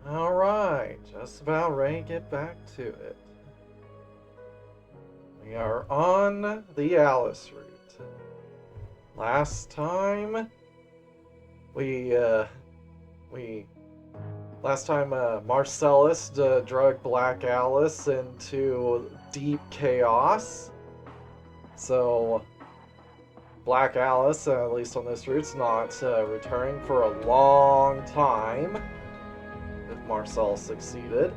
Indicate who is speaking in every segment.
Speaker 1: Alright, just about ready to get back to it. We are on the Alice route. Last time, Marcellus drug Black Alice into deep chaos. So, Black Alice, at least on this route, is not returning for a long time, if Marcellus succeeded.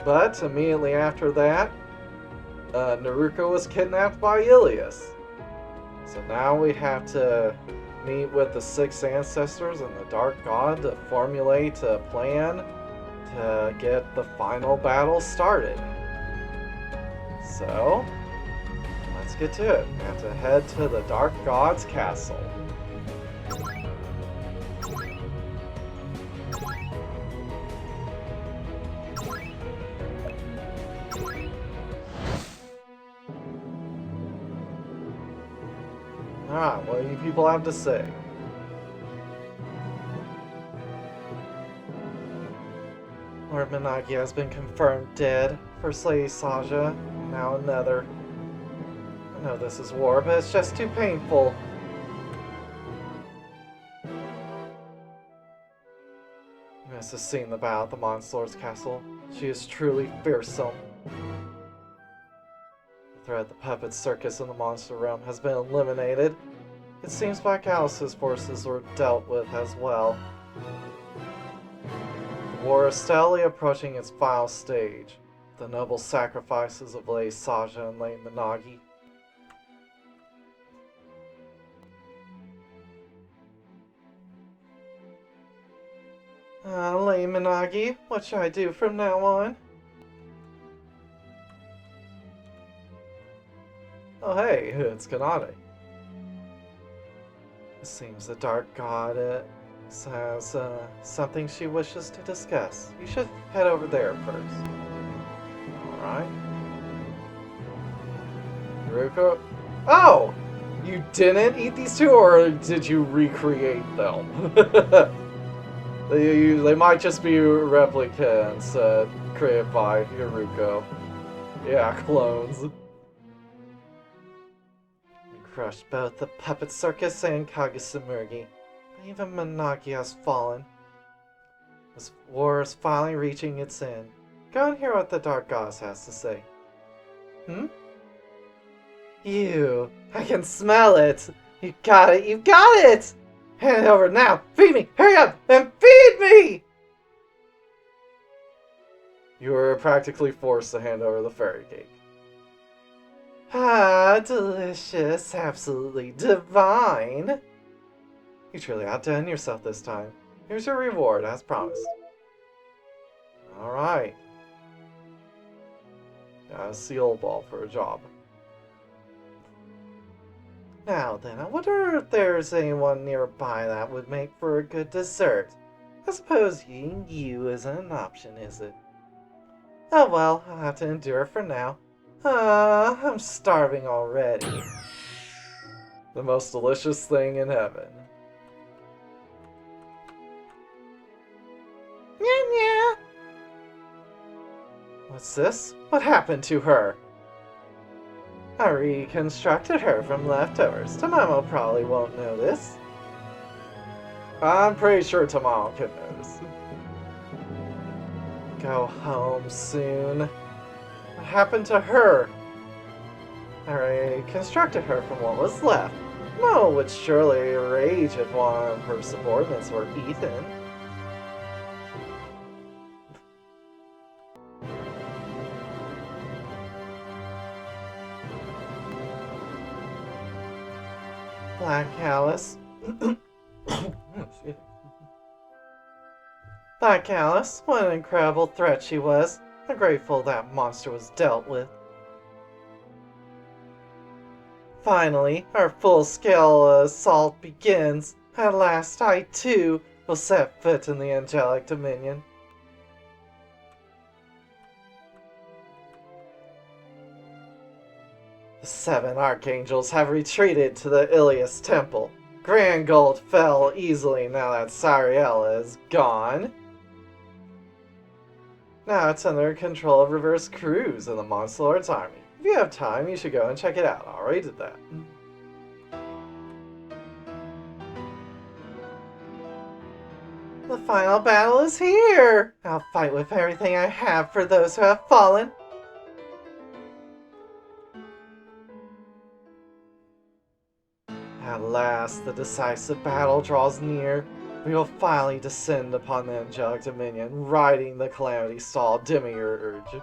Speaker 1: But immediately after that, Naruko was kidnapped by Ilias. So now we have to meet with the six ancestors and the Dark God to formulate a plan to get the final battle started. So, let's get to it. We have to head to the Dark God's castle. Alright, what do you people have to say? Lord Managi has been confirmed dead. First Lady Saja, now another. I know this is war, but it's just too painful. You must have seen the battle at the Monster's castle. She is truly fearsome. The threat of the puppet circus in the monster realm has been eliminated. It seems Black Alice's forces were dealt with as well. The war is steadily approaching its final stage. The noble sacrifices of Lady Saja and Lady Managi. Lady Managi, what should I do from now on? Oh hey, it's Kanade. It seems the Dark God has something she wishes to discuss. You should head over there first. Alright. Naruko. Oh! You didn't eat these two, or did you recreate them? They might just be replicants created by Naruko. Yeah, clones. You crushed both the Puppet Circus and Kagesamurgi. Even Managi has fallen. This war is finally reaching its end. Go and hear what the Dark Goddess has to say. You! I can smell it! You got it! You got it! Hand it over now! Feed me! Hurry up! And feed me! You were practically forced to hand over the fairy cake. Ah, delicious. Absolutely divine. You truly outdone yourself this time. Here's your reward, as promised. Alright. Got a seal ball for a job. Now then, I wonder if there's anyone nearby that would make for a good dessert. I suppose eating you isn't an option, is it? Oh well, I'll have to endure for now. I'm starving already. The most delicious thing in heaven. Nya. What's this? What happened to her? I reconstructed her from leftovers. Tamamo probably won't know this. I'm pretty sure Tamamo can notice. Go home soon. What happened to her? I reconstructed her from what was left. Mo would surely rage if one of her subordinates were eaten. Black Alice. Black Alice, what an incredible threat she was. I'm grateful that monster was dealt with. Finally, our full-scale assault begins. At last, I too will set foot in the angelic dominion. The 7 archangels have retreated to the Ilias temple. Grand Gold fell easily now that Sariel is gone. Now it's under control of Reverse Cruise and the Monster Lord's army. If you have time, you should go and check it out. Already did that. The final battle is here! I'll fight with everything I have for those who have fallen. At last, the decisive battle draws near. We will finally descend upon the angelic dominion, riding the Calamity Stall Demiurge.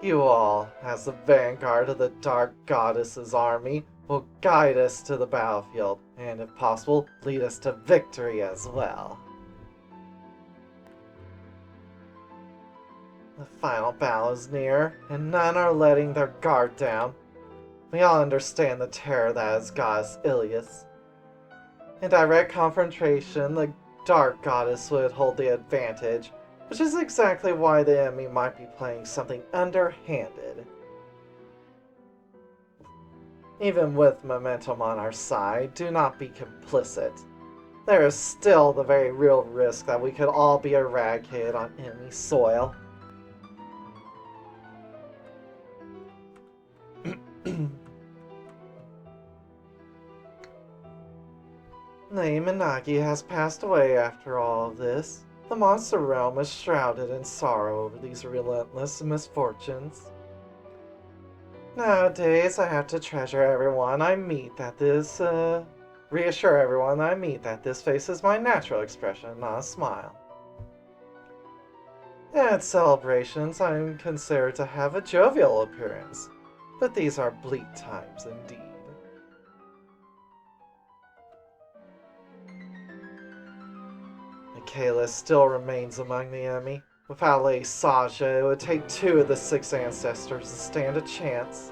Speaker 1: You all, as the vanguard of the Dark Goddess's army, will guide us to the battlefield, and if possible, lead us to victory as well. The final battle is near, and none are letting their guard down. We all understand the terror that is Goddess Ilias. In direct confrontation, the Dark Goddess would hold the advantage, which is exactly why the enemy might be playing something underhanded. Even with momentum on our side, do not be complicit. There is still the very real risk that we could all be eradicated on enemy soil. Lady Minagi has passed away after all of this. The monster realm is shrouded in sorrow over these relentless misfortunes. Nowadays, I have to treasure everyone I meet that this, reassure everyone I meet that this face is my natural expression, not a smile. At celebrations, I am considered to have a jovial appearance, but these are bleak times indeed. Michaela still remains among the enemy. Without Lady Saja, it would take 2 of the 6 ancestors to stand a chance.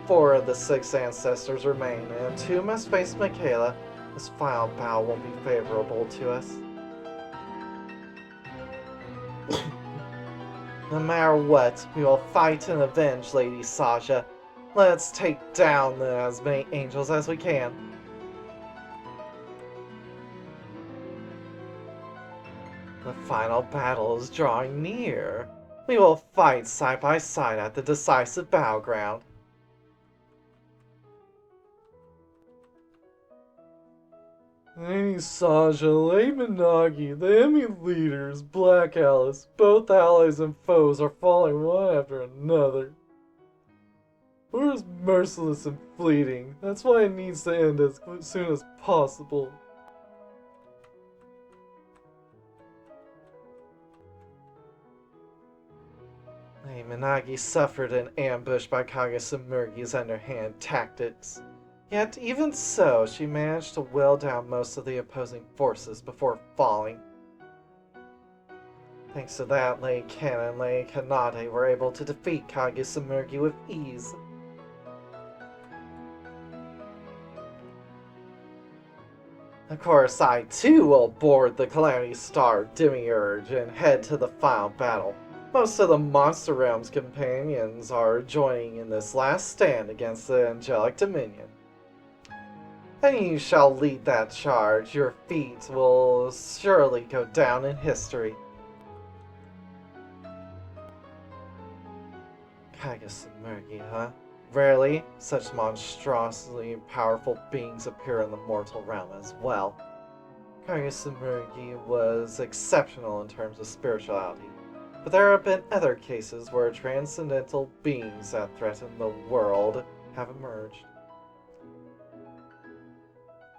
Speaker 1: 4 of the 6 ancestors remain, and 2 must face Michaela. This final battle won't be favorable to us. No matter what, we will fight and avenge Lady Saja. Let's take down as many angels as we can. The final battle is drawing near. We will fight side by side at the decisive battleground. Lady Saja, Lady Minagi, the enemy leaders, Black Alice, both allies and foes are falling one after another. War is merciless and fleeting. That's why it needs to end as soon as possible. Lady Minagi suffered an ambush by Kagesumergi's underhand tactics. Yet, even so, she managed to whittle down most of the opposing forces before falling. Thanks to that, Lady Kana and Lady Kanade were able to defeat Kagesumergi with ease. Of course, I too will board the Calamity Star Demiurge and head to the final battle. Most of the Monster Realm's companions are joining in this last stand against the Angelic Dominion. And you shall lead that charge. Your feat will surely go down in history. Kagesumergi, huh? Rarely, such monstrously powerful beings appear in the mortal realm as well. Kagesumergi was exceptional in terms of spirituality. But there have been other cases where transcendental beings that threaten the world have emerged.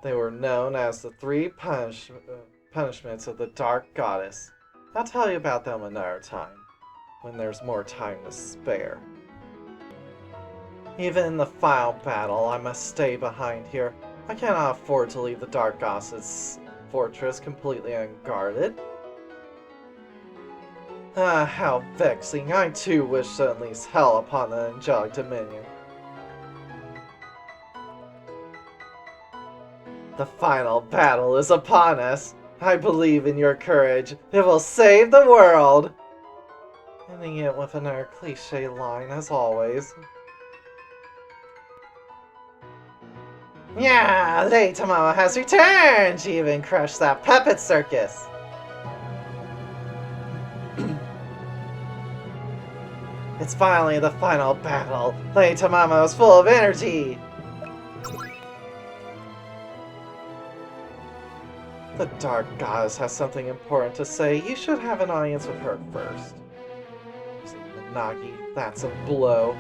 Speaker 1: They were known as the 3 punishments of the Dark Goddess. I'll tell you about them another time, when there's more time to spare. Even in the final battle, I must stay behind here. I cannot afford to leave the Dark Goddess's fortress completely unguarded. Ah, how vexing. I too wish to unleash hell upon the Angelic Dominion. The final battle is upon us. I believe in your courage. It will save the world. Ending it with another cliche line, as always. Yeah, Lady Tamamo has returned! She even crushed that puppet circus! It's finally the final battle! Lady Tamamo is full of energy! The Dark Goddess has something important to say. You should have an audience with her first. Nagi, that's a blow.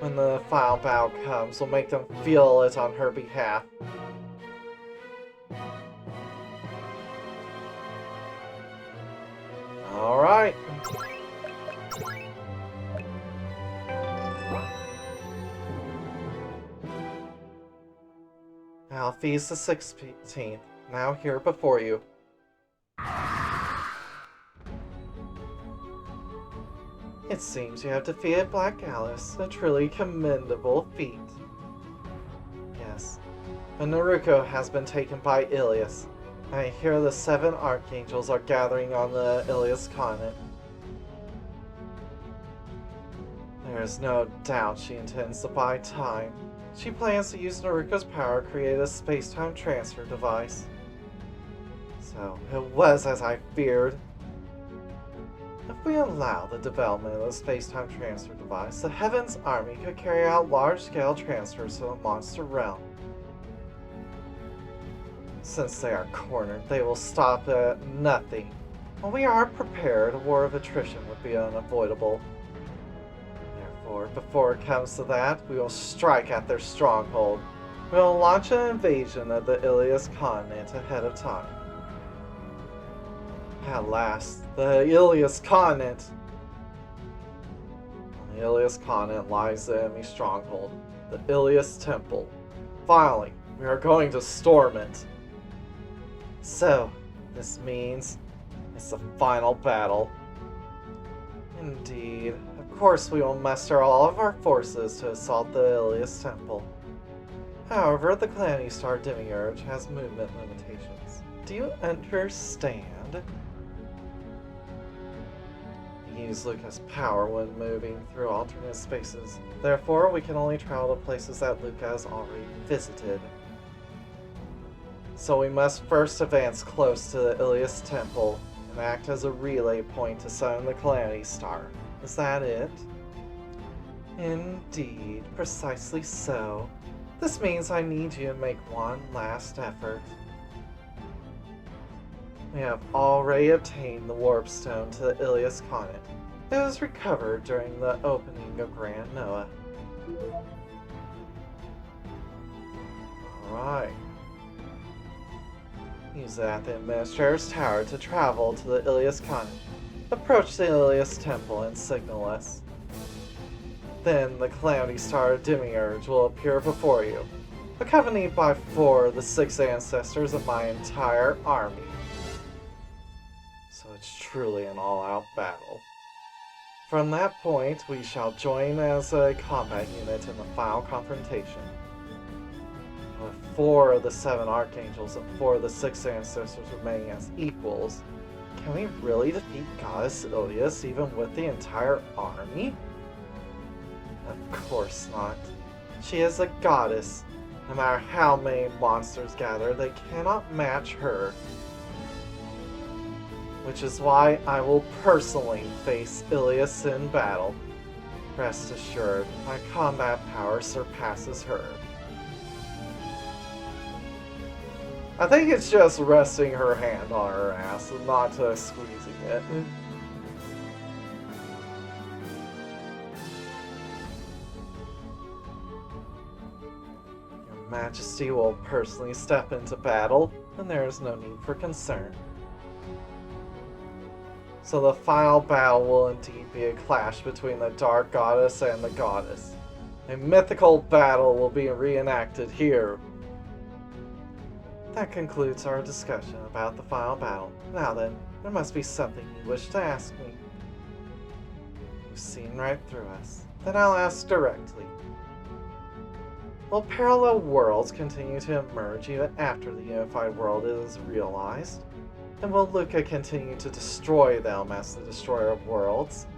Speaker 1: When the final battle comes, we'll make them feel it on her behalf. Alright. Alphys the 16th, now here before you. It seems you have defeated Black Alice, a truly commendable feat. Yes, but Naruko has been taken by Ilias. I hear the 7 Archangels are gathering on the Ilias continent. There is no doubt she intends to buy time. She plans to use Naruko's power to create a space-time transfer device. So, it was as I feared. If we allow the development of the space-time transfer device, the Heaven's Army could carry out large-scale transfers to the monster realm. Since they are cornered, they will stop at nothing. When we are prepared, a war of attrition would be unavoidable. Therefore, before it comes to that, we will strike at their stronghold. We will launch an invasion of the Ilias continent ahead of time. At last, the Ilias continent! On the Ilias continent lies the enemy stronghold, the Ilias Temple. Finally, we are going to storm it. So, this means it's the final battle. Indeed. Of course we will muster all of our forces to assault the Ilias Temple. However, the Calamity Star Demiurge has movement limitations. Do you understand? Use Luca's power when moving through alternate spaces. Therefore, we can only travel to places that Luca has already visited. So we must first advance close to the Ilias Temple and act as a relay point to summon the Calamity Star. Is that it? Indeed, precisely so. This means I need you to make one last effort. We have already obtained the Warp Stone to the Ilias continent. It was recovered during the opening of Grand Noah. Alright. Use it at the Administrator's Tower to travel to the Ilias continent. Approach the Ilias Temple and signal us. Then the Calamity Star Demiurge will appear before you, accompanied by 4 of the 6 ancestors of my entire army. So it's truly an all-out battle. From that point, we shall join as a combat unit in the final confrontation. With 4 of the 7 Archangels and 4 of the 6 ancestors remaining as equals, can we really defeat Goddess Ilias even with the entire army? Of course not. She is a goddess. No matter how many monsters gather, they cannot match her. Which is why I will personally face Ilias in battle. Rest assured, my combat power surpasses her. I think it's just resting her hand on her ass and not squeezing it. Your Majesty will personally step into battle, and there is no need for concern. So the final battle will indeed be a clash between the Dark Goddess and the Goddess. A mythical battle will be reenacted here. That concludes our discussion about the final battle. Now then, there must be something you wish to ask me. You've seen right through us. Then I'll ask directly. Will parallel worlds continue to emerge even after the unified world is realized? And will Luca continue to destroy them as the destroyer of worlds?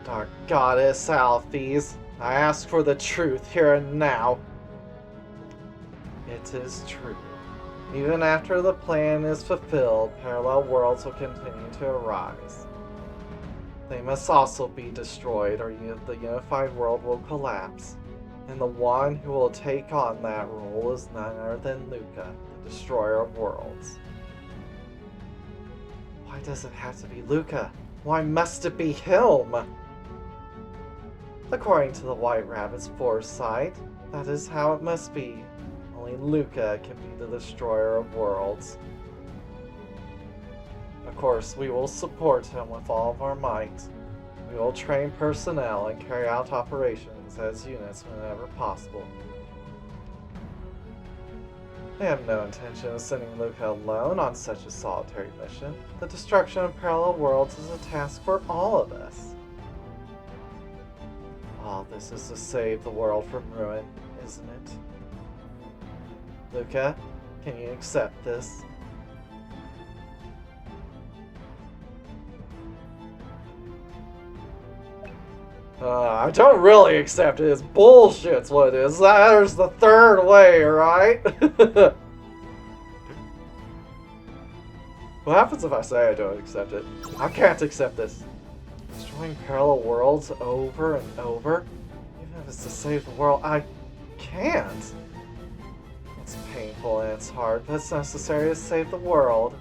Speaker 1: Dark Goddess Alphys, I ask for the truth here and now. It is true. Even after the plan is fulfilled, parallel worlds will continue to arise. They must also be destroyed, or the unified world will collapse. And the one who will take on that role is none other than Luca, the destroyer of worlds. Why does it have to be Luca? Why must it be him? According to the White Rabbit's foresight, that is how it must be. Only Luca can be the destroyer of worlds. Of course, we will support him with all of our might. We will train personnel and carry out operations as units whenever possible. I have no intention of sending Luca alone on such a solitary mission. The destruction of parallel worlds is a task for all of us. All this is to save the world from ruin, isn't it? Luca, can you accept this? I don't really accept it. It's bullshit's what it is. There's the third way, right? What happens if I say I don't accept it? I can't accept this. Destroying parallel worlds over and over? Even if it's to save the world, I can't. It's painful and it's hard, but it's necessary to save the world.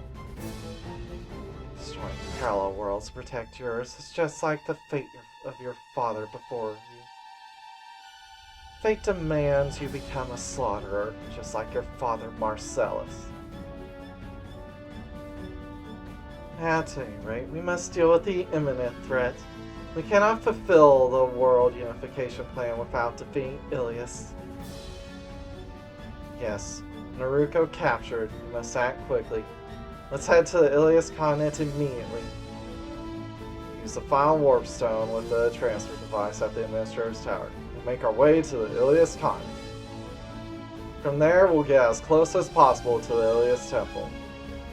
Speaker 1: Destroying parallel worlds to protect yours is just like the fate of your father before you. Fate demands you become a slaughterer, just like your father Marcellus. At any rate, we must deal with the imminent threat. We cannot fulfill the world unification plan without defeating Ilias. Yes, Naruko captured. We must act quickly. Let's head to the Ilias continent immediately. Use the final warp stone with the transfer device at the Administrator's Tower. We'll make our way to the Ilias continent. From there, we'll get as close as possible to the Ilias Temple.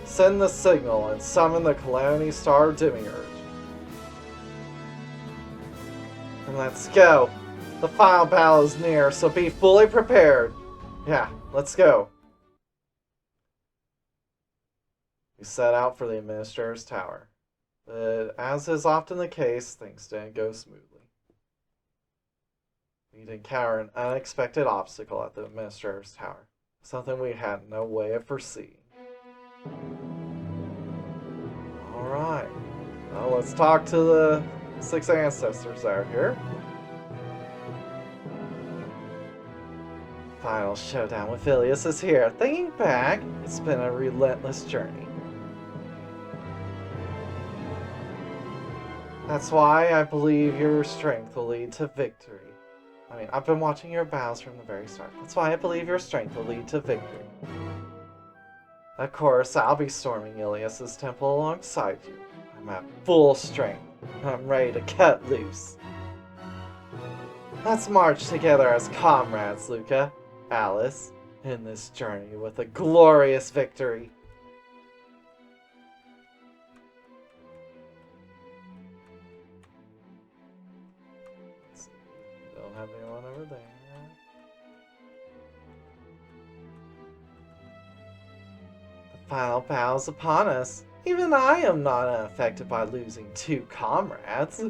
Speaker 1: Send the signal and summon the Calamity Star Demiurge. And let's go! The final battle is near, so be fully prepared. Yeah, let's go. We set out for the Administrator's Tower. But as is often the case, things didn't go smoothly. We'd encounter an unexpected obstacle at the Administrator's Tower. Something we had no way of foreseeing. Alright. Well, let's talk to the 6 ancestors out here. Final showdown with Ilias is here. Thinking back, it's been a relentless journey. That's why I believe your strength will lead to victory. I mean, I've been watching your battles from the very start. That's why I believe your strength will lead to victory. Of course, I'll be storming Ilias's temple alongside you. I'm at full strength. I'm ready to cut loose. Let's march together as comrades, Luca, Alice, in this journey with a glorious victory. Don't have anyone over there. Final battle's upon us. Even I am not unaffected by losing 2 comrades.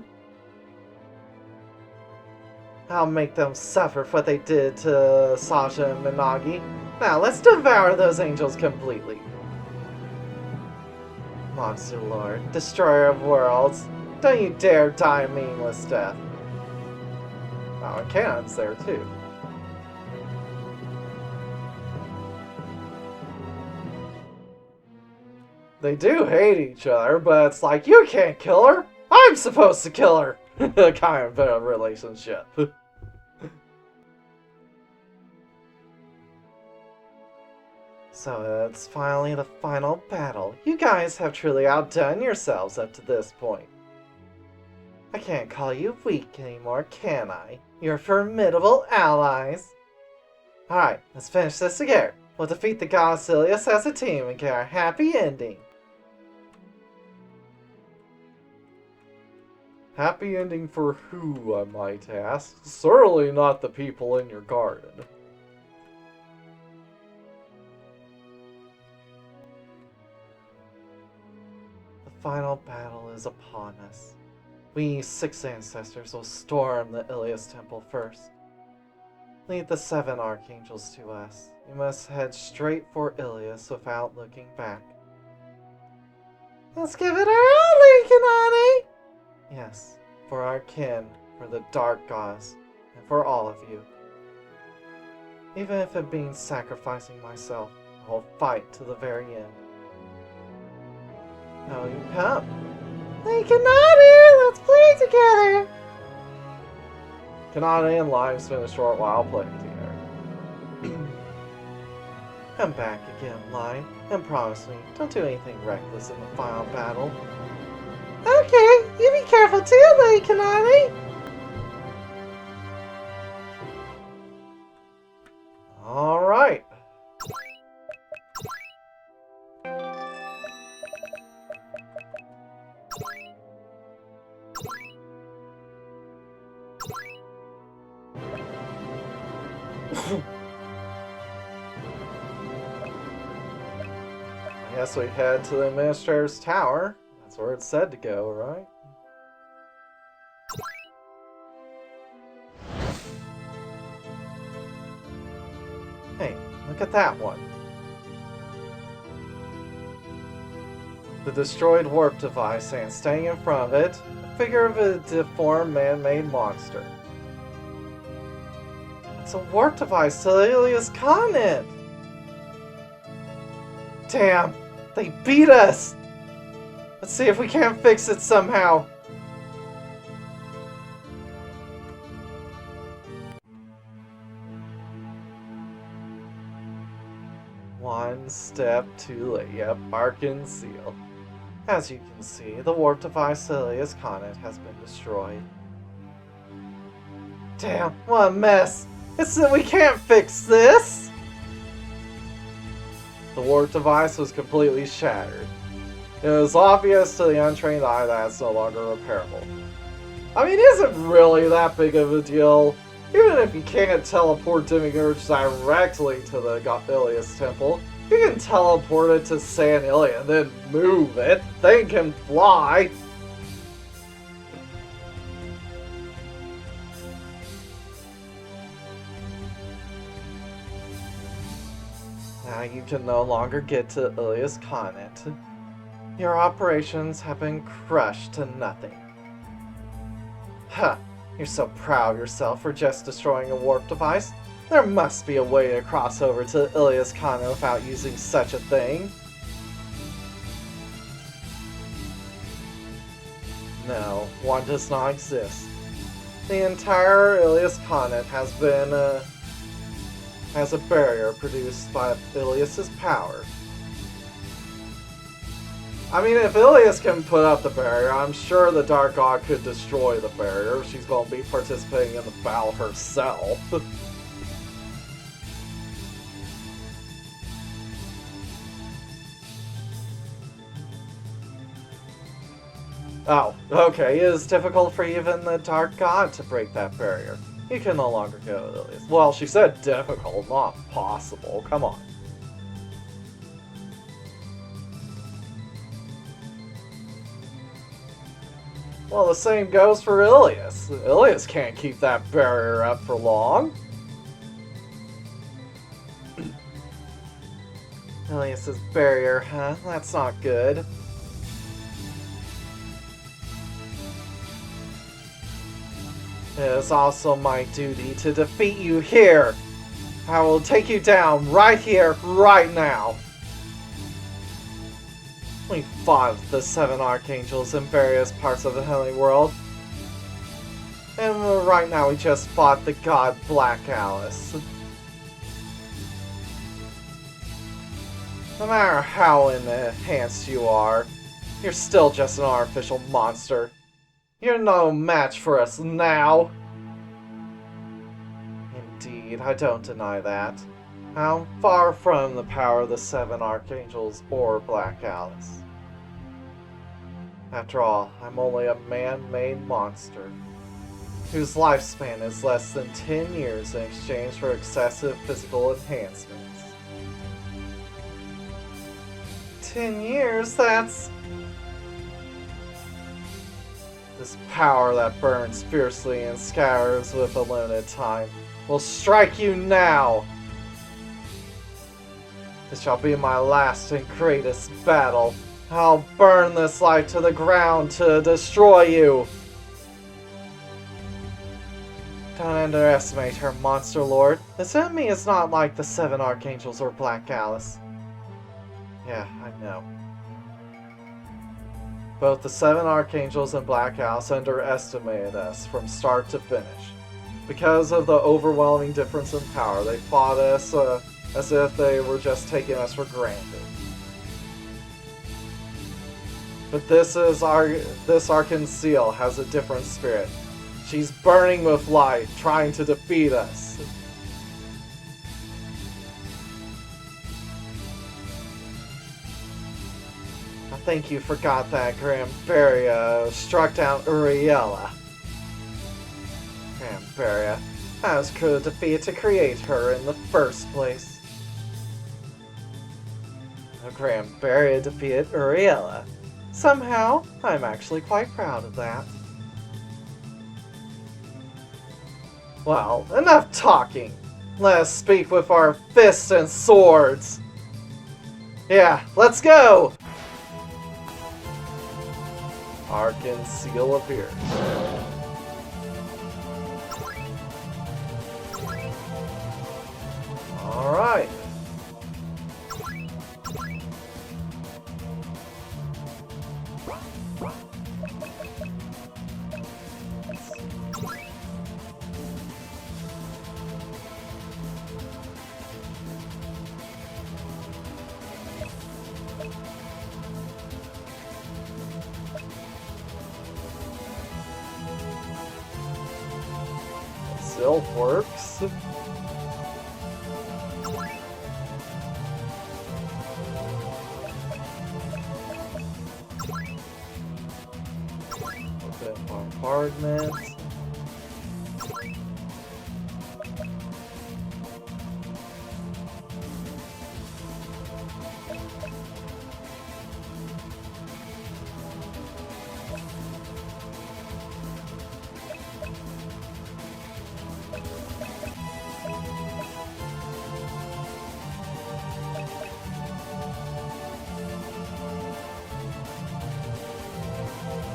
Speaker 1: I'll make them suffer for what they did to Sasha and Minagi. Now, let's devour those angels completely. Monster Lord, destroyer of worlds, don't you dare die a meaningless death. Oh, and Canon's there too. They do hate each other, but it's like, you can't kill her! I'm supposed to kill her! Kind of a relationship. So it's finally the final battle. You guys have truly outdone yourselves up to this point. I can't call you weak anymore, can I? You're formidable allies. Alright, let's finish this together. We'll defeat the goddess Ilias as a team and get our happy ending. Happy ending for who, I might ask? Certainly not the people in your garden. The final battle is upon us. We 6 ancestors will storm the Ilias Temple first. Lead the 7 archangels to us. We must head straight for Ilias without looking back. Let's give it our all, Lincoln. Yes, for our kin, for the dark gods, and for all of you. Even if it means sacrificing myself, I will fight to the very end. Now you come. Lincoln, let's play together! Kanade and Lime spend a short while playing together. Come back again, Lime, and promise me, don't do anything reckless in the final battle. Okay, you be careful too, Lady Kanade! Alright. I guess we head to the Administrator's Tower. That's where it's said to go, right? Hey, look at that one. The destroyed warp device, and staying in front of it, a figure of a deformed man-made monster. It's a warp device to the Ilias continent! Damn! They beat us! Let's see if we can't fix it somehow. One step too late. Yep, Arc-En-Ciel. As you can see, the warp device to Ilias continent has been destroyed. Damn, what a mess! We can't fix this! The warp device was completely shattered. It was obvious to the untrained eye that it's no longer repairable. I mean, is it really that big of a deal? Even if you can't teleport demiurge directly to the Ilias Temple, you can teleport it to San Ilia and then move it. The thing can fly! Now you can no longer get to Ilias continent. Your operations have been crushed to nothing. Huh, you're so proud of yourself for just destroying a warp device. There must be a way to cross over to Ilias continent without using such a thing. No, one does not exist. The entire Ilias continent has been has a barrier produced by Ilias's power. I mean, if Ilias can put up the barrier, I'm sure the Dark God could destroy the barrier. She's going to be participating in the battle herself. Oh, okay. It is difficult for even the Dark God to break that barrier. You can no longer go to Ilias. Well, she said difficult, not possible. Come on. Well, the same goes for Ilias. Ilias can't keep that barrier up for long. Ilias's barrier, huh? That's not good. It is also my duty to defeat you here. I will take you down right here, right now. We fought the 7 archangels in various parts of the heavenly world. And right now we just fought the god Black Alice. No matter how enhanced you are, you're still just an artificial monster. You're no match for us now. Indeed, I don't deny that. I'm far from the power of the 7 archangels or Black Alice. After all, I'm only a man-made monster, whose lifespan is less than 10 years in exchange for excessive physical enhancements. 10 years? That's... This power that burns fiercely and scatters with a limited time will strike you now! This shall be my last and greatest battle. I'll burn this life to the ground to destroy you! Don't underestimate her, Monster Lord. This enemy is not like the 7 Archangels or Black Alice. Yeah, I know. Both the 7 Archangels and Black Alice underestimated us from start to finish. Because of the overwhelming difference in power, they fought us as if they were just taking us for granted. But this Arc-En-Ciel has a different spirit. She's burning with life, trying to defeat us. I think you forgot that Grambaria struck down Uriella. Grambaria. I was defeated to create her in the first place. Grambaria defeated Uriella. Somehow, I'm actually quite proud of that. Well, enough talking. Let us speak with our fists and swords. Yeah, let's go! Arc-En-Ciel appears. Alright. Still works. Open bombardment.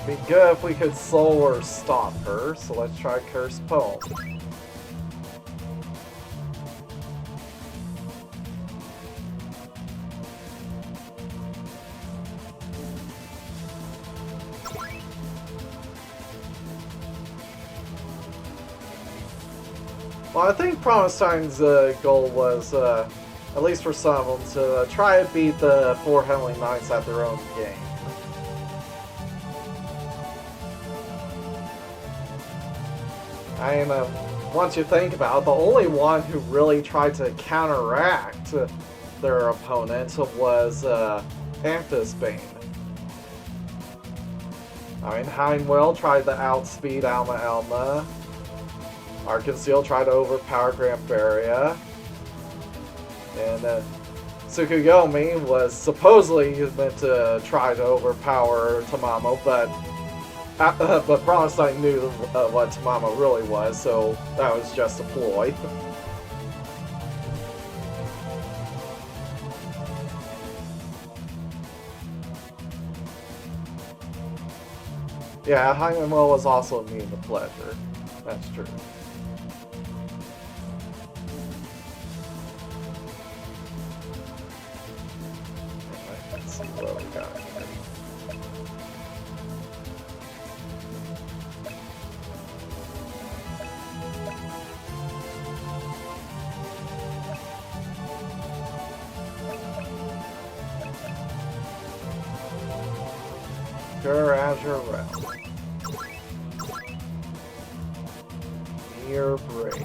Speaker 1: Be good if we could slow or stop her, so let's try Curse Poem. Well, I think Promenstein's goal was, at least for some of them, to try to beat the 4 Heavenly Knights at their own game. I mean, once you think about it, the only one who really tried to counteract their opponent was Anthusbane. I mean, Heinwell tried to outspeed Alma. Arc-En-Ciel tried to overpower Grambaria. And Tsukuyomi was supposedly meant to try to overpower Tamamo, but Promenstein knew what Tamamo really was, so that was just a ploy. Yeah, Heinwell was also immune to pleasure. That's true. Let's see what we got here. Azure Realm. Near Break.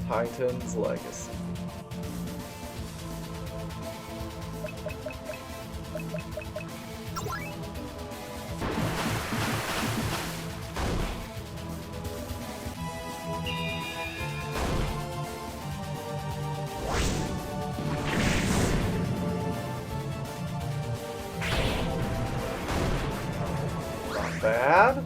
Speaker 1: Titan's Legacy. bad.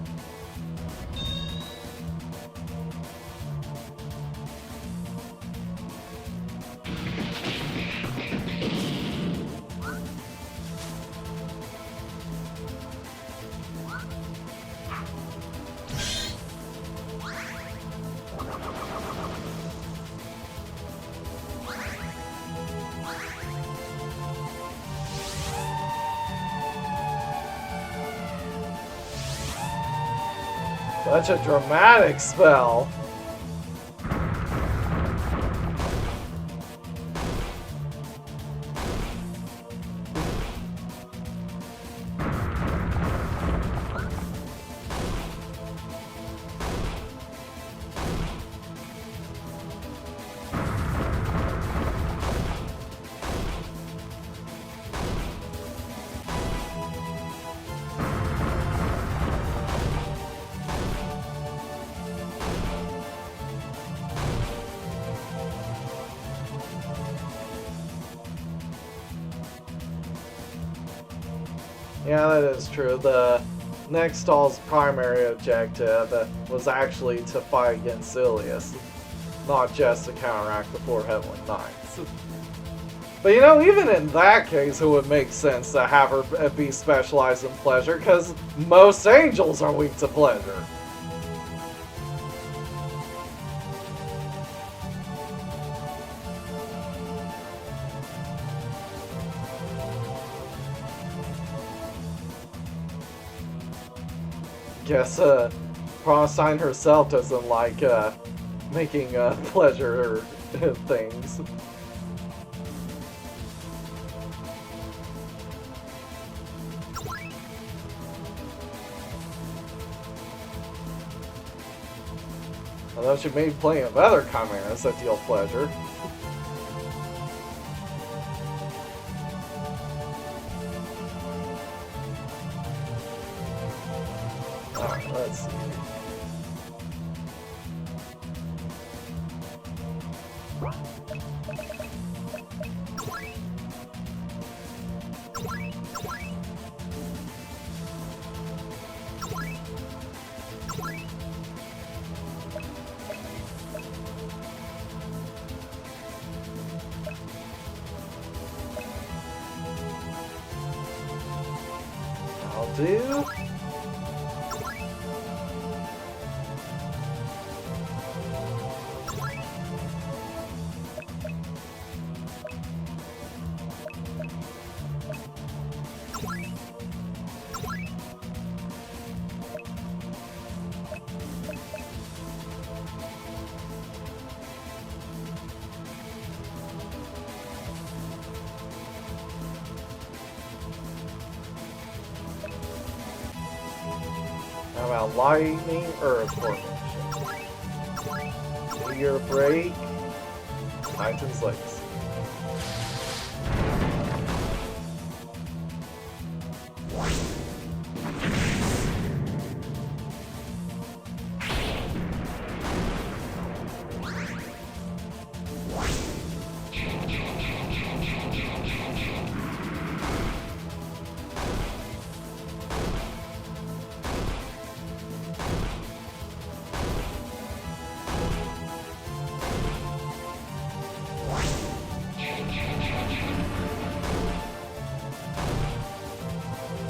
Speaker 1: Such a dramatic spell. Yeah, that is true. The next stall's primary objective was actually to fight against Ilias, not just to counteract the 4 Heavenly Knights. But you know, even in that case, it would make sense to have her be specialized in pleasure, because most angels are weak to pleasure. Guess Prostein herself doesn't like making pleasure things. Although she may be playing with other chimeras that deal pleasure. Alright, let's see. I'll do. How about lightning, earth formation? Meteor break, Titan's legacy.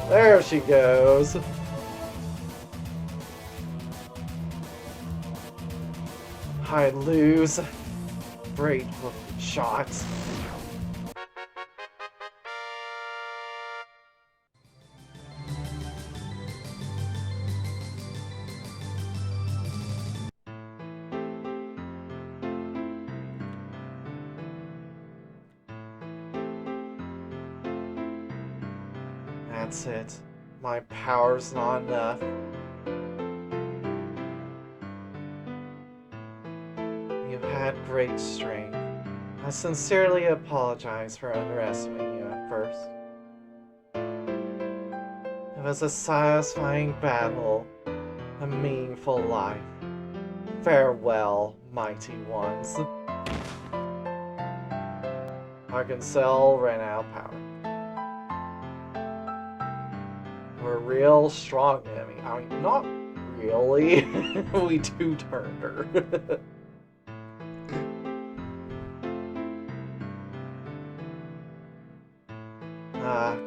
Speaker 1: There she goes. I lose. Great shots. That's it. My power's not enough. You had great strength. I sincerely apologize for underestimating you at first. It was a satisfying battle, a meaningful life. Farewell, mighty ones. Arc-En-Ciel ran out of power. We're real strong, Emmy. I mean, not really. We two-turned her.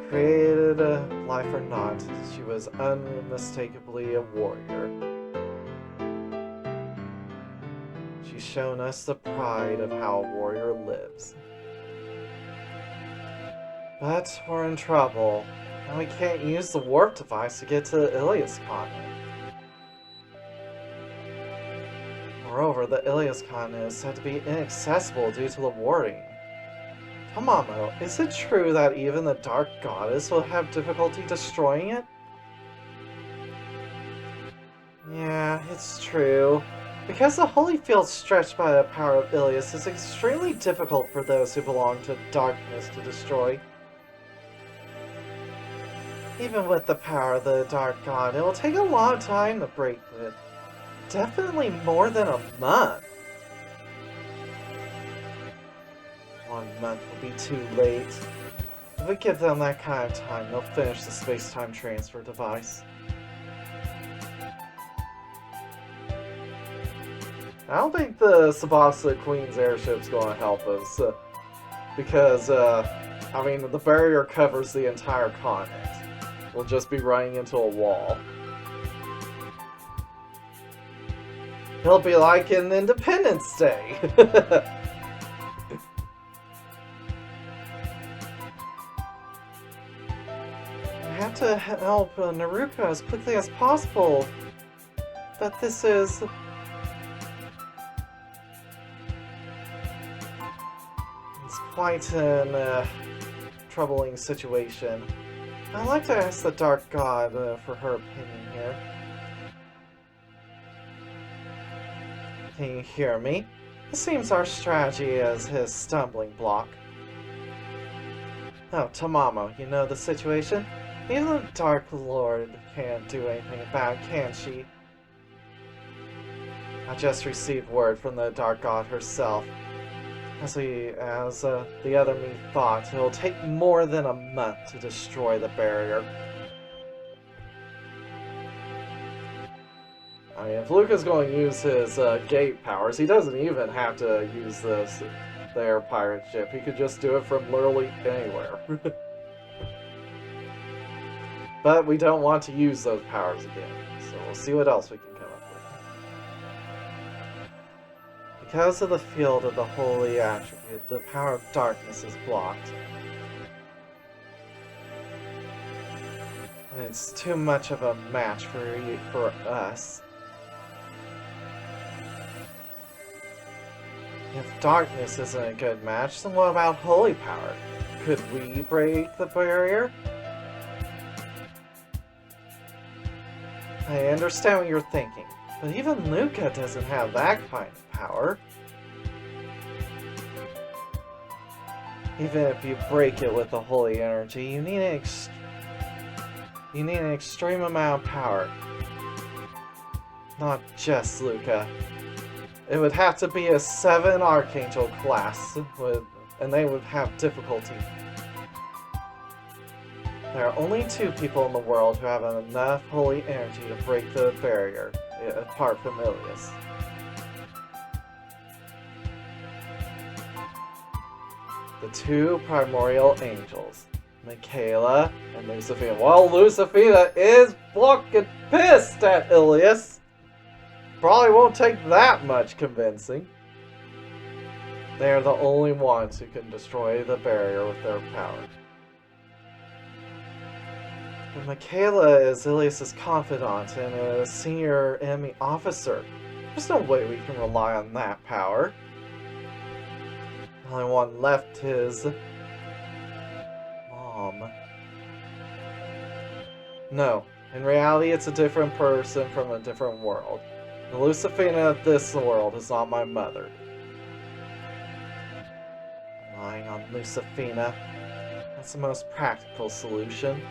Speaker 1: Created a life or not, she was unmistakably a warrior. She's shown us the pride of how a warrior lives. But we're in trouble, and we can't use the warp device to get to Ilias continent. Moreover, the Ilias continent is said to be inaccessible due to the warding. Tamamo, is it true that even the Dark Goddess will have difficulty destroying it? Yeah, it's true. Because the holy field stretched by the power of Ilias is extremely difficult for those who belong to darkness to destroy. Even with the power of the Dark God, it will take a long time to break it. Definitely more than a month. 1 month will be too late. If we give them that kind of time, they'll finish the space-time transfer device. I don't think the Sabasa Queen's airship's going to help us. Because, I mean, the barrier covers the entire continent. We'll just be running into a wall. It'll be like in Independence Day. I have to help Naruka as quickly as possible. But this is... It's quite an troubling situation. I'd like to ask the Dark God for her opinion here. Can you hear me? It seems our strategy is his stumbling block. Oh, Tamamo, you know the situation? Even the Dark Lord can't do anything about it, can she? I just received word from the Dark God herself. As the other me thought, it'll take more than a month to destroy the barrier. I mean, if Luca's going to use his gate powers, he doesn't even have to use the air pirate ship. He could just do it from literally anywhere. But we don't want to use those powers again, so we'll see what else we can come up with. Because of the field of the holy attribute, the power of darkness is blocked. And it's too much of a match for us. If darkness isn't a good match, then what about holy power? Could we break the barrier? I understand what you're thinking, but even Luca doesn't have that kind of power. Even if you break it with the holy energy, you need an extreme amount of power. Not just Luca. It would have to be a 7 Archangel class, and they would have difficulty. There are only 2 people in the world who have enough holy energy to break the barrier, apart from Ilias. The 2 primordial angels, Michaela and Lucifina. Well, Lucifina is fucking pissed at Ilias. Probably won't take that much convincing. They are the only ones who can destroy the barrier with their power. But Michaela is Ilias' confidant and a senior enemy officer. There's no way we can rely on that power. The only one left is... Mom. No, in reality it's a different person from a different world. The Lucifina of this world is not my mother. Relying on Lucifina, that's the most practical solution.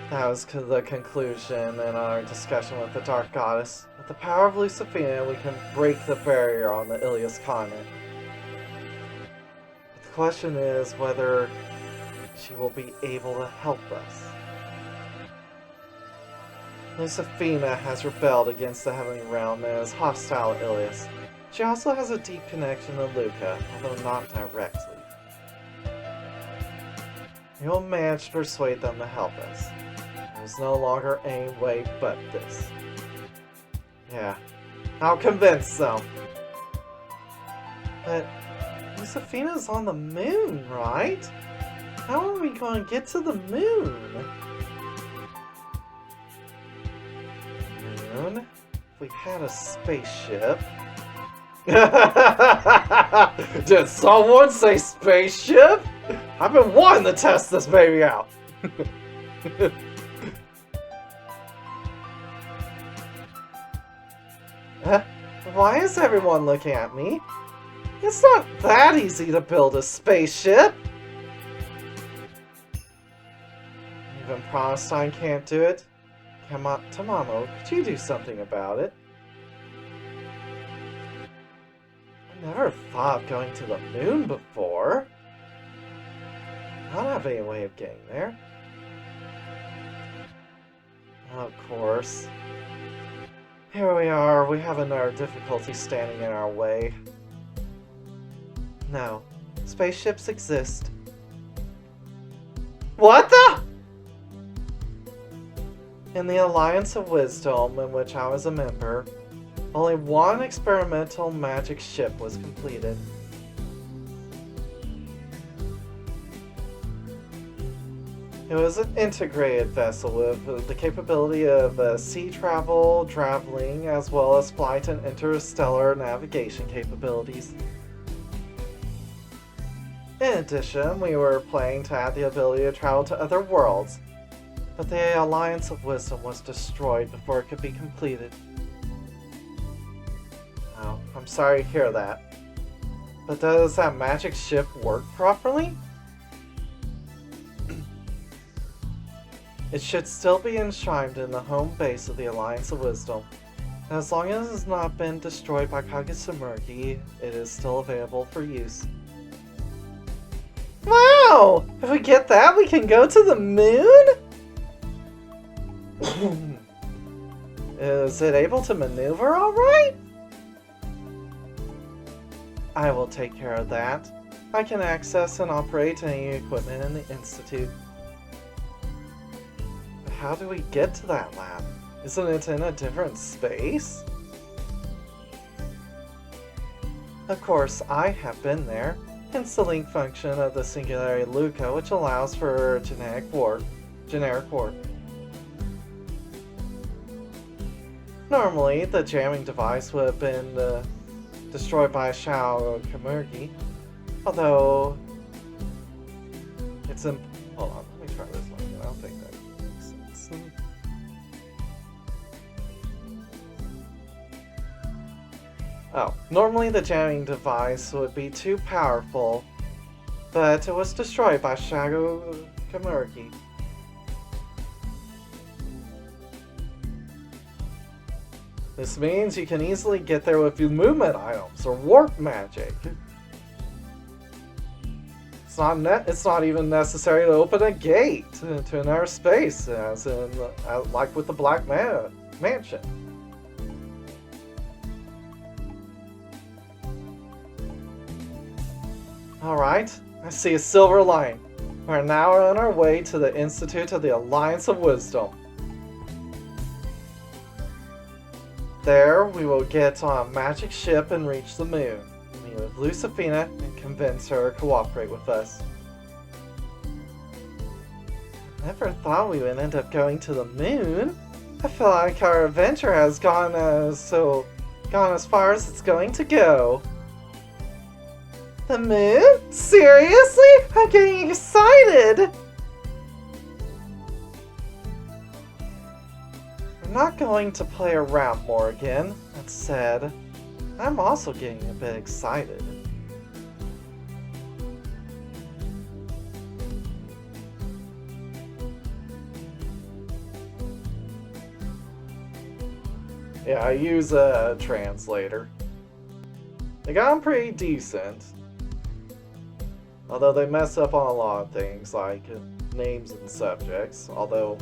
Speaker 1: That was the conclusion in our discussion with the Dark Goddess. With the power of Lucifina, we can break the barrier on the Ilias continent. But the question is whether she will be able to help us. Lucifina has rebelled against the Heavenly Realm and is hostile to Ilias. She also has a deep connection to Luca, although not directly. We will manage to persuade them to help us. There's no longer any way but this. Yeah, I'll convince them. But Lucifina's on the moon, right? How are we going to get to the moon? Moon? If we had a spaceship... Did someone say spaceship? I've been wanting to test this baby out. Why is everyone looking at me? It's not that easy to build a spaceship. Even Promenstein can't do it. Tamamo, could you do something about it? I never thought of going to the moon before. I don't have any way of getting there. Of course. Here we are, we have another difficulty standing in our way. No, spaceships exist. What the? In the Alliance of Wisdom, in which I was a member, only one experimental magic ship was completed. It was an integrated vessel with the capability of sea travel, traveling, as well as flight and interstellar navigation capabilities. In addition, we were planning to add the ability to travel to other worlds, but the Alliance of Wisdom was destroyed before it could be completed. Oh, I'm sorry to hear that. But does that magic ship work properly? It should still be enshrined in the home base of the Alliance of Wisdom. And as long as it has not been destroyed by Kagesamurgi, it is still available for use. Wow! If we get that, we can go to the moon? Is it able to maneuver alright? I will take care of that. I can access and operate any equipment in the Institute. But how do we get to that lab? Isn't it in a different space? Of course, I have been there. Hence the link function of the Singularity Luca, which allows for generic warp. Normally, the jamming device would have been destroyed by Shao Kamurgi, although it's hold on, let me try this one. I don't think that makes sense. Oh, normally the jamming device would be too powerful, but it was destroyed by Shao Kamurgi. This means you can easily get there with movement items or warp magic. It's not even necessary to open a gate to another space, as in like with the Black Mansion. Alright, I see a silver line. We're now on our way to the Institute of the Alliance of Wisdom. There, we will get on a magic ship and reach the moon. Meet with Lucifina and convince her to cooperate with us. Never thought we would end up going to the moon. I feel like our adventure has gone as far as it's going to go. The moon? Seriously? I'm getting excited! I'm not going to play around more again. That said, I'm also getting a bit excited. Yeah, I use a translator. They got them pretty decent. Although they mess up on a lot of things, like names and subjects. Although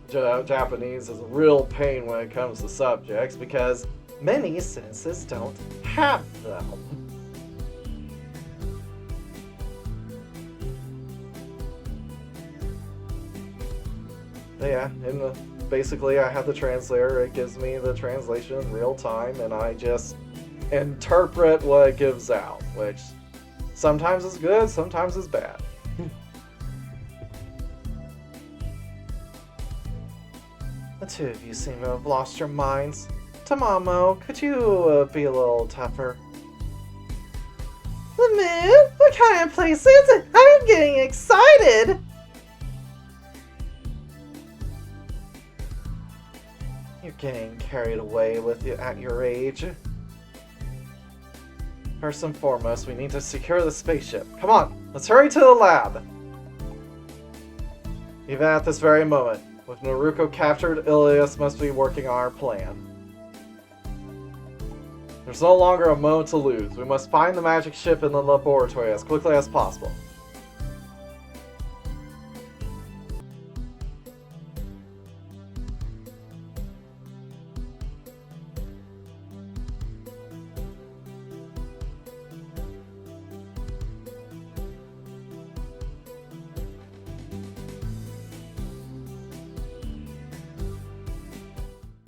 Speaker 1: Japanese is a real pain when it comes to subjects, because many sentences don't have them. But yeah, basically I have the translator. It gives me the translation in real time, and I just interpret what it gives out, which sometimes is good, sometimes is bad. The two of you seem to have lost your minds. Tamamo, could you be a little tougher? The moon? What kind of place is it? I'm getting excited! You're getting carried away with you at your age. First and foremost, we need to secure the spaceship. Come on, let's hurry to the lab! Even at this very moment, with Naruko captured, Ilias must be working on our plan. There's no longer a moment to lose. We must find the magic ship in the laboratory as quickly as possible.